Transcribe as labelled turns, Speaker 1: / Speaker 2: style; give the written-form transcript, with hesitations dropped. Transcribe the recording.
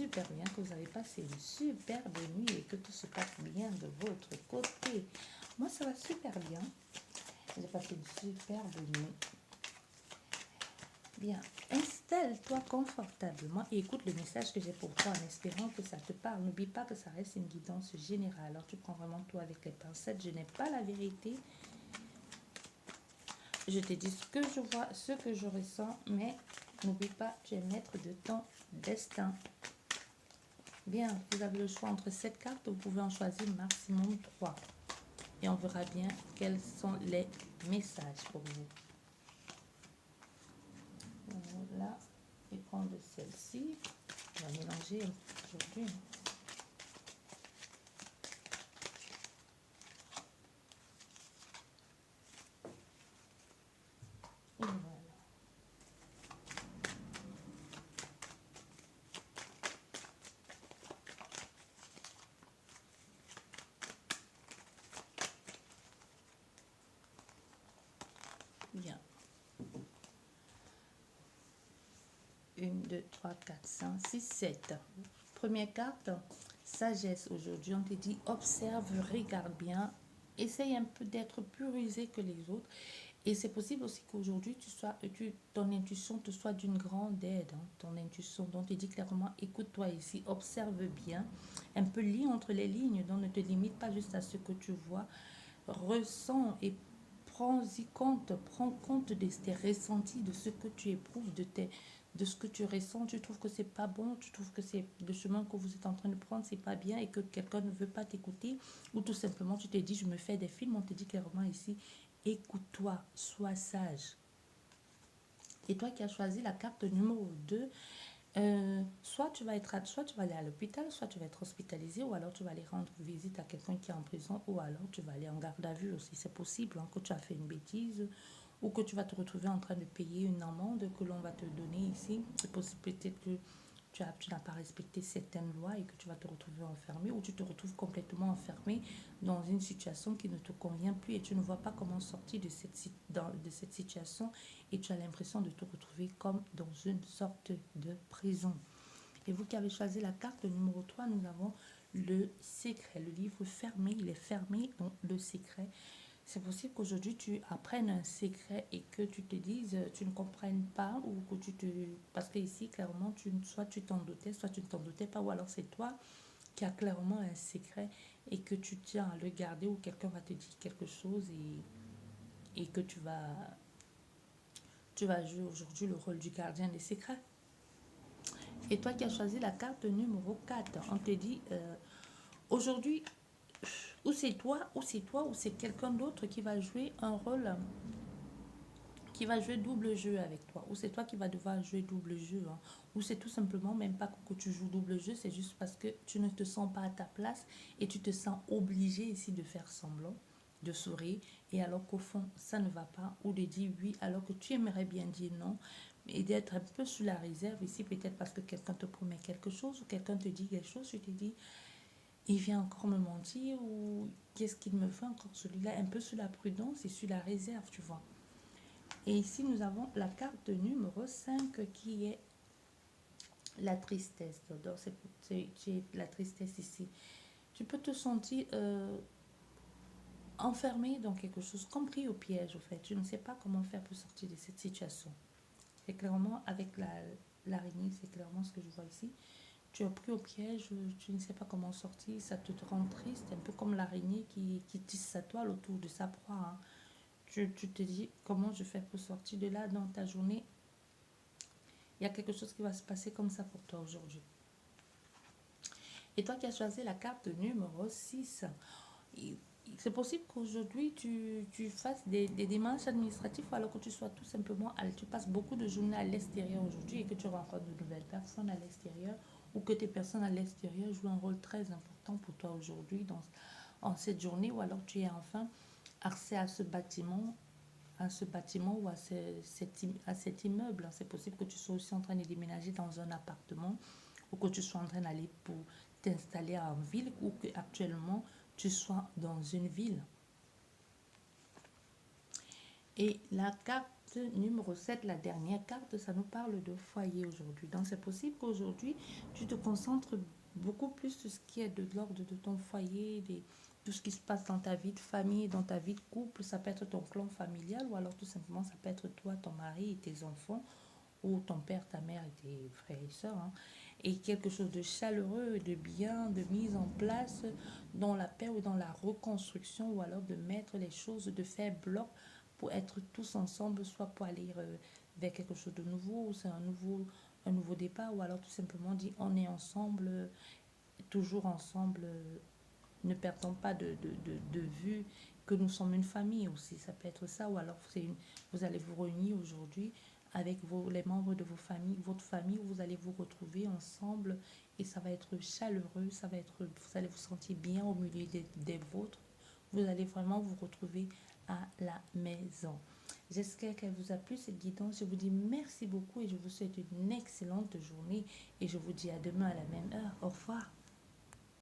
Speaker 1: super bien, que vous avez passé une superbe nuit et que tout se passe bien de votre côté. Moi, ça va super bien. J'ai passé une superbe nuit. Bien, installe-toi confortablement et écoute le message que j'ai pour toi en espérant que ça te parle. N'oublie pas que ça reste une guidance générale. Alors tu prends vraiment tout avec les pincettes. Je n'ai pas la vérité. Je te dis ce que je vois, ce que je ressens, mais n'oublie pas, tu es maître de ton destin. Bien, vous avez le choix entre 7 cartes, vous pouvez en choisir maximum 3. Et on verra bien quels sont les messages pour vous. Voilà, et prendre celle-ci. On va mélanger aujourd'hui. Et voilà. Bien. 1, 2, 3, 4, 5, 6, 7. Première carte, sagesse. Aujourd'hui, on te dit observe, regarde bien. Essaye un peu d'être plus rusé que les autres. Et c'est possible aussi qu'aujourd'hui, ton intuition te soit d'une grande aide. Hein, ton intuition, dont tu dis clairement, écoute-toi ici, observe bien. Un peu lis entre les lignes, donc ne te limite pas juste à ce que tu vois. Ressens et prends-y compte, prends compte de tes ressentis, de ce que tu éprouves, de ce que tu ressens. Tu trouves que c'est pas bon, tu trouves que c'est le chemin que vous êtes en train de prendre, c'est pas bien et que quelqu'un ne veut pas t'écouter, ou tout simplement tu te dis, je me fais des films, on te dit clairement ici, écoute-toi, sois sage. Et toi qui as choisi la carte numéro 2, soit tu vas aller à l'hôpital, soit tu vas être hospitalisé, ou alors tu vas aller rendre visite à quelqu'un qui est en prison, ou alors tu vas aller en garde à vue aussi. C'est possible hein, que tu as fait une bêtise ou que tu vas te retrouver en train de payer une amende que l'on va te donner ici. C'est possible peut-être que tu n'as pas respecté certaines lois et que tu vas te retrouver enfermé, ou tu te retrouves complètement enfermé dans une situation qui ne te convient plus et tu ne vois pas comment sortir de cette situation et tu as l'impression de te retrouver comme dans une sorte de prison. Et vous qui avez choisi la carte numéro 3, nous avons le secret. Le livre fermé, il est fermé, donc le secret. C'est possible qu'aujourd'hui tu apprennes un secret et que tu te dises, tu ne comprennes pas, ou que tu te... Parce que ici, clairement, soit tu t'en doutais, soit tu ne t'en doutais pas, ou alors c'est toi qui as clairement un secret et que tu tiens à le garder, ou quelqu'un va te dire quelque chose et que tu vas jouer aujourd'hui le rôle du gardien des secrets. Et toi qui as choisi la carte numéro 4, on te dit, aujourd'hui, ou c'est toi, ou c'est quelqu'un d'autre qui va jouer un rôle, qui va jouer double jeu avec toi, ou c'est toi qui vas devoir jouer double jeu, hein. Ou c'est tout simplement même pas que tu joues double jeu, c'est juste parce que tu ne te sens pas à ta place et tu te sens obligé ici de faire semblant, de sourire, et alors qu'au fond, ça ne va pas, ou de dire oui alors que tu aimerais bien dire non, et d'être un peu sous la réserve ici, peut-être parce que quelqu'un te promet quelque chose, ou quelqu'un te dit quelque chose, tu te dis, il vient encore me mentir, ou qu'est-ce qu'il me fait encore celui-là, un peu sous la prudence et sur la réserve, tu vois. Et ici, nous avons la carte numéro 5 qui est la tristesse. Donc, c'est la tristesse ici. Tu peux te sentir enfermé dans quelque chose, compris au piège, au fait. Tu ne sais pas comment faire pour sortir de cette situation. C'est clairement avec l'araignée, c'est clairement ce que je vois ici. Tu es pris au piège, tu ne sais pas comment sortir, ça te rend triste, un peu comme l'araignée qui tisse sa toile autour de sa proie, hein. Tu te dis, comment je fais pour sortir de là dans ta journée? Il y a quelque chose qui va se passer comme ça pour toi aujourd'hui. Et toi qui as choisi la carte numéro 6, c'est possible qu'aujourd'hui tu fasses des démarches administratives, alors que tu sois tout simplement, tu passes beaucoup de journées à l'extérieur aujourd'hui et que tu rencontres de nouvelles personnes à l'extérieur, ou que tes personnes à l'extérieur jouent un rôle très important pour toi aujourd'hui en cette journée, ou alors tu es enfin accès à ce bâtiment ou à cet immeuble. C'est possible que tu sois aussi en train de déménager dans un appartement, ou que tu sois en train d'aller pour t'installer en ville, ou que actuellement tu sois dans une ville. Et la carte numéro 7, la dernière carte, ça nous parle de foyer aujourd'hui. Donc c'est possible qu'aujourd'hui, tu te concentres beaucoup plus sur ce qui est de l'ordre de ton foyer, tout ce qui se passe dans ta vie de famille, dans ta vie de couple. Ça peut être ton clan familial ou alors tout simplement ça peut être toi, ton mari et tes enfants ou ton père, ta mère et tes frères et sœurs, hein. Et quelque chose de chaleureux, de bien, de mise en place dans la paix ou dans la reconstruction ou alors de mettre les choses, de faire bloc pour être tous ensemble, soit pour aller vers quelque chose de nouveau, ou c'est un nouveau départ, ou alors tout simplement dit on est ensemble, toujours ensemble, ne perdons pas de vue que nous sommes une famille aussi. Ça peut être ça, ou alors vous allez vous réunir aujourd'hui avec les membres de vos familles, votre famille, où vous allez vous retrouver ensemble et ça va être chaleureux, vous allez vous sentir bien au milieu des vôtres. Vous allez vraiment vous retrouver à la maison. J'espère qu'elle vous a plu cette guidance. Je vous dis merci beaucoup et je vous souhaite une excellente journée et je vous dis à demain à la même heure. Au revoir.